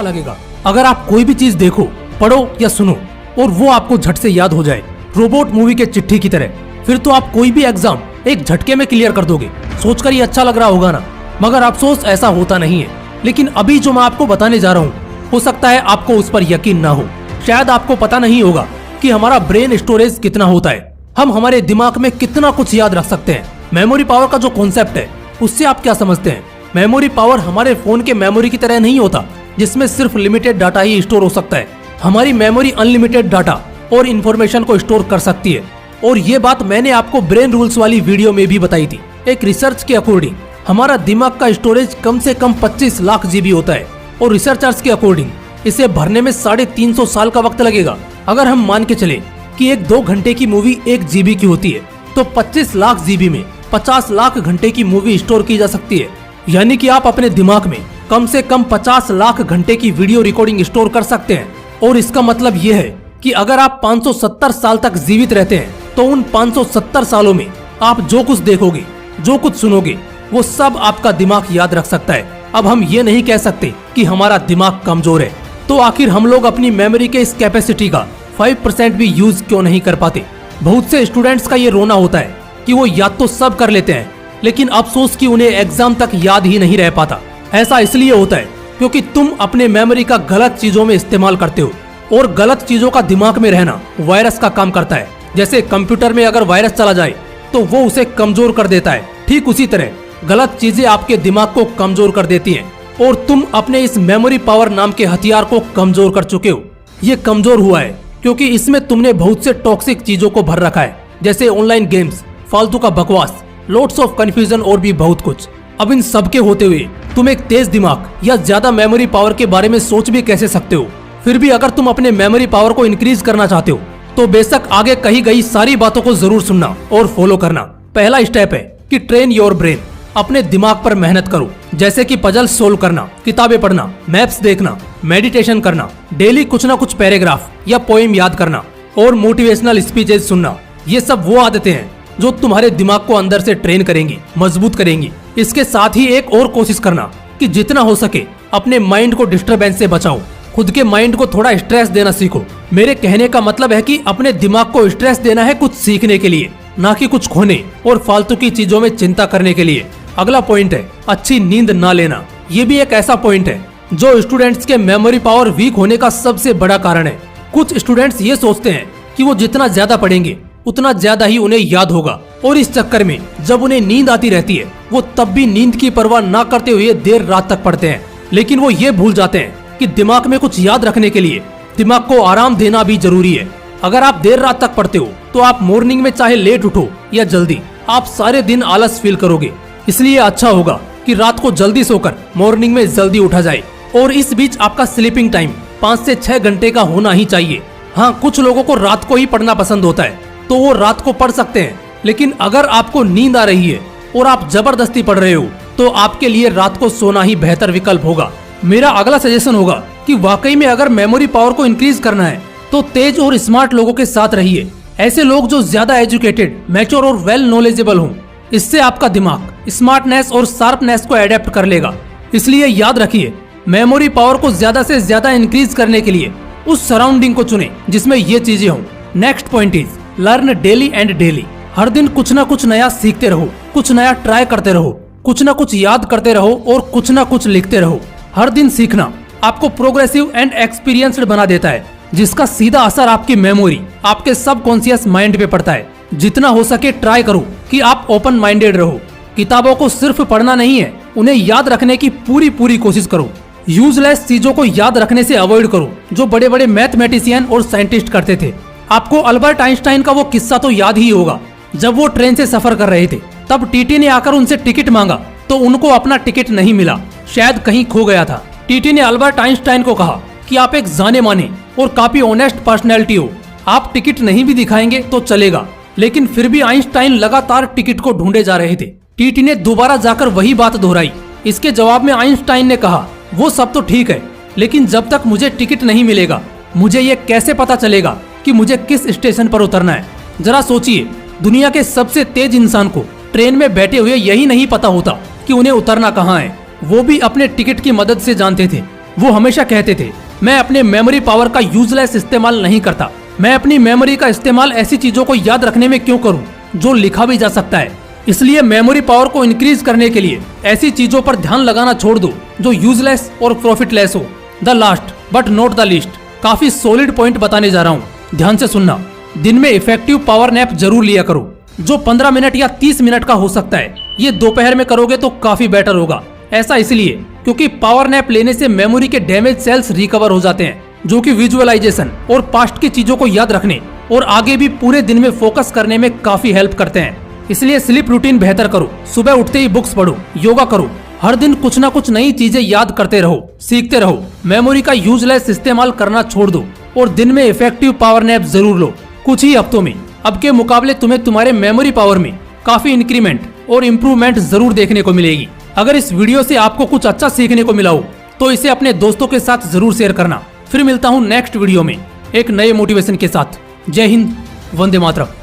लगेगा अगर आप कोई भी चीज देखो, पढ़ो या सुनो और वो आपको झट से याद हो जाए, रोबोट मूवी के चिट्ठी की तरह। फिर तो आप कोई भी एग्जाम एक झटके में क्लियर कर दोगे। सोचकर ये अच्छा लग रहा होगा ना, मगर अफसोस ऐसा होता नहीं है। लेकिन अभी जो मैं आपको बताने जा रहा हूँ, हो सकता है आपको उस पर यकीन ना हो। शायद आपको पता नहीं होगा कि हमारा ब्रेन स्टोरेज कितना होता है, हम हमारे दिमाग में कितना कुछ याद रख सकते हैं। मेमोरी पावर का जो कॉन्सेप्ट है, उससे आप क्या समझते हैं? मेमोरी पावर हमारे फोन के मेमोरी की तरह नहीं होता, जिसमें सिर्फ लिमिटेड डाटा ही स्टोर हो सकता है। हमारी मेमोरी अनलिमिटेड डाटा और इन्फॉर्मेशन को स्टोर कर सकती है। और ये बात मैंने आपको ब्रेन रूल्स वाली वीडियो में भी बताई थी। एक रिसर्च के अकॉर्डिंग हमारा दिमाग का स्टोरेज कम से कम 25 लाख जीबी होता है और रिसर्चर्स के अकॉर्डिंग इसे भरने में 350 साल का वक्त लगेगा। अगर हम मान के चले कि एक 2 घंटे की मूवी 1 जीबी की होती है, तो 25 लाख जीबी में 50 लाख घंटे की मूवी स्टोर की जा सकती है। यानी कि आप अपने दिमाग में कम से कम 50 लाख घंटे की वीडियो रिकॉर्डिंग स्टोर कर सकते हैं। और इसका मतलब ये है कि अगर आप 570 साल तक जीवित रहते हैं, तो उन 570 सालों में आप जो कुछ देखोगे, जो कुछ सुनोगे, वो सब आपका दिमाग याद रख सकता है। अब हम ये नहीं कह सकते कि हमारा दिमाग कमजोर है, तो आखिर हम लोग अपनी मेमोरी के इस कैपेसिटी का 5% भी यूज क्यों नहीं कर पाते? बहुत से स्टूडेंट्स का ये रोना होता है कि वो याद तो सब कर लेते हैं, लेकिन अफसोस कि उन्हें एग्जाम तक याद ही नहीं रह पाता। ऐसा इसलिए होता है क्योंकि तुम अपने मेमोरी का गलत चीजों में इस्तेमाल करते हो, और गलत चीजों का दिमाग में रहना वायरस का काम करता है। जैसे कंप्यूटर में अगर वायरस चला जाए तो वो उसे कमजोर कर देता है, ठीक उसी तरह गलत चीजें आपके दिमाग को कमजोर कर देती हैं, और तुम अपने इस मेमोरी पावर नाम के हथियार को कमजोर कर चुके हो। ये कमजोर हुआ है क्योंकि इसमें तुमने बहुत से टॉक्सिक चीजों को भर रखा है, जैसे ऑनलाइन गेम्स, फालतू का बकवास, लोड्स ऑफ कंफ्यूजन और भी बहुत कुछ। अब इन सब के होते हुए तुम एक तेज दिमाग या ज्यादा मेमोरी पावर के बारे में सोच भी कैसे सकते हो? फिर भी अगर तुम अपने मेमोरी पावर को इंक्रीज करना चाहते हो, तो बेशक आगे कही गई सारी बातों को जरूर सुनना और फॉलो करना। पहला स्टेप है कि ट्रेन योर ब्रेन। अपने दिमाग पर मेहनत करो, जैसे कि पजल सोल्व करना, किताबें पढ़ना, मैप्स देखना, मेडिटेशन करना, डेली कुछ ना कुछ पैराग्राफ या पोएम याद करना और मोटिवेशनल स्पीचेस सुनना। ये सब वो आदतें हैं जो तुम्हारे दिमाग को अंदर से ट्रेन करेंगी, मजबूत करेंगी। इसके साथ ही एक और कोशिश करना कि जितना हो सके अपने माइंड को डिस्टरबेंस से बचाओ। खुद के माइंड को थोड़ा स्ट्रेस देना सीखो। मेरे कहने का मतलब है कि अपने दिमाग को स्ट्रेस देना है कुछ सीखने के लिए, ना कि कुछ खोने और फालतू की चीजों में चिंता करने के लिए। अगला पॉइंट है अच्छी नींद ना लेना। ये भी एक ऐसा पॉइंट है जो स्टूडेंट्स के मेमोरी पावर वीक होने का सबसे बड़ा कारण है। कुछ स्टूडेंट्स ये सोचते हैं कि वो जितना ज्यादा पढ़ेंगे उतना ज्यादा ही उन्हें याद होगा, और इस चक्कर में जब उन्हें नींद आती रहती है, वो तब भी नींद की परवाह ना करते हुए देर रात तक पढ़ते हैं। लेकिन वो ये भूल जाते हैं कि दिमाग में कुछ याद रखने के लिए दिमाग को आराम देना भी जरूरी है। अगर आप देर रात तक पढ़ते हो तो आप मॉर्निंग में चाहे लेट उठो या जल्दी, आप सारे दिन आलस फील करोगे। इसलिए अच्छा होगा कि रात को जल्दी सोकर मॉर्निंग में जल्दी उठा जाए, और इस बीच आपका स्लीपिंग टाइम 5 से 6 घंटे का होना ही चाहिए। हाँ, कुछ लोगों को रात को ही पढ़ना पसंद होता है, तो वो रात को पढ़ सकते हैं। लेकिन अगर आपको नींद आ रही है और आप जबरदस्ती पढ़ रहे हो, तो आपके लिए रात को सोना ही बेहतर विकल्प होगा। मेरा अगला सजेशन होगा कि वाकई में अगर मेमोरी पावर को इंक्रीज करना है, तो तेज और स्मार्ट लोगों के साथ रहिए। ऐसे लोग जो ज्यादा एजुकेटेड, मैच्योर और वेल नॉलेजेबल हों। इससे आपका दिमाग स्मार्टनेस और शार्पनेस को एडेप्ट कर लेगा। इसलिए याद रखिए, मेमोरी पावर को ज्यादा से ज्यादा इंक्रीज करने के लिए उस सराउंडिंग को चुने जिसमें ये चीजें हों। Next point is learn daily and daily. हर दिन कुछ ना कुछ नया सीखते रहो, कुछ नया ट्राई करते रहो, कुछ ना कुछ याद करते रहो और कुछ ना कुछ लिखते रहो। हर दिन सीखना आपको प्रोग्रेसिव एंड एक्सपीरियंस्ड बना देता है, जिसका सीधा असर आपकी मेमोरी, आपके सबकॉन्शियस माइंड पे पड़ता है। जितना हो सके ट्राई करो कि आप ओपन माइंडेड रहो। किताबों को सिर्फ पढ़ना नहीं है, उन्हें याद रखने की पूरी कोशिश करो। यूजलेस चीजों को याद रखने से अवॉइड करो, जो बड़े बड़े मैथमेटिशियन और साइंटिस्ट करते थे। आपको अल्बर्ट आइंस्टाइन का वो किस्सा तो याद ही होगा, जब वो ट्रेन से सफर कर रहे थे, तब टीटी ने आकर उनसे टिकट मांगा, तो उनको अपना टिकट नहीं मिला, शायद कहीं खो गया था। टीटी ने अल्बर्ट आइंस्टाइन को कहा कि आप एक जाने माने और काफी ऑनेस्ट पर्सनैलिटी हो, आप टिकट नहीं भी दिखाएंगे तो चलेगा। लेकिन फिर भी आइंस्टाइन लगातार टिकट को ढूंढे जा रहे थे। टीटी ने दोबारा जाकर वही बात दोहराई। इसके जवाब में आइंस्टाइन ने कहा, वो सब तो ठीक है, लेकिन जब तक मुझे टिकट नहीं मिलेगा, मुझे ये कैसे पता चलेगा कि मुझे किस स्टेशन पर उतरना है। जरा सोचिए, दुनिया के सबसे तेज इंसान को ट्रेन में बैठे हुए यही नहीं पता होता कि उन्हें उतरना कहाँ है। वो भी अपने टिकट की मदद से जानते थे। वो हमेशा कहते थे, मैं अपने मेमोरी पावर का यूजलेस इस्तेमाल नहीं करता। मैं अपनी मेमोरी का इस्तेमाल ऐसी चीजों को याद रखने में क्यों करूं जो लिखा भी जा सकता है। इसलिए मेमोरी पावर को इंक्रीज करने के लिए ऐसी चीजों पर ध्यान लगाना छोड़ दो जो यूजलेस और प्रॉफिटलेस हो। The last but not the least, काफी सॉलिड पॉइंट बताने जा रहा हूँ, ध्यान से सुनना। दिन में इफेक्टिव पावर नैप जरूर लिया करो, जो 15 मिनट या 30 मिनट का हो सकता है। ये दोपहर में करोगे तो काफी बेटर होगा। ऐसा इसलिए क्योंकि पावर नैप लेने से मेमोरी के डैमेज सेल्स रिकवर हो जाते हैं, जो कि विजुअलाइजेशन और पास्ट की चीजों को याद रखने और आगे भी पूरे दिन में फोकस करने में काफी हेल्प करते हैं। इसलिए स्लीप रूटीन बेहतर करो, सुबह उठते ही बुक्स पढ़ो, योगा करो, हर दिन कुछ ना कुछ नई चीजें याद करते रहो, सीखते रहो। मेमोरी का यूजलेस इस्तेमाल करना छोड़ दो और दिन में इफेक्टिव पावर नैप जरूर लो। कुछ ही हफ्तों में अब के मुकाबले तुम्हें तुम्हारे मेमोरी पावर में काफी इंक्रीमेंट और इम्प्रूवमेंट जरूर देखने को मिलेगी। अगर इस वीडियो से आपको कुछ अच्छा सीखने को मिला हो तो इसे अपने दोस्तों के साथ जरूर शेयर करना। फिर मिलता हूँ नेक्स्ट वीडियो में एक नए मोटिवेशन के साथ। जय हिंद, वंदे मातरम।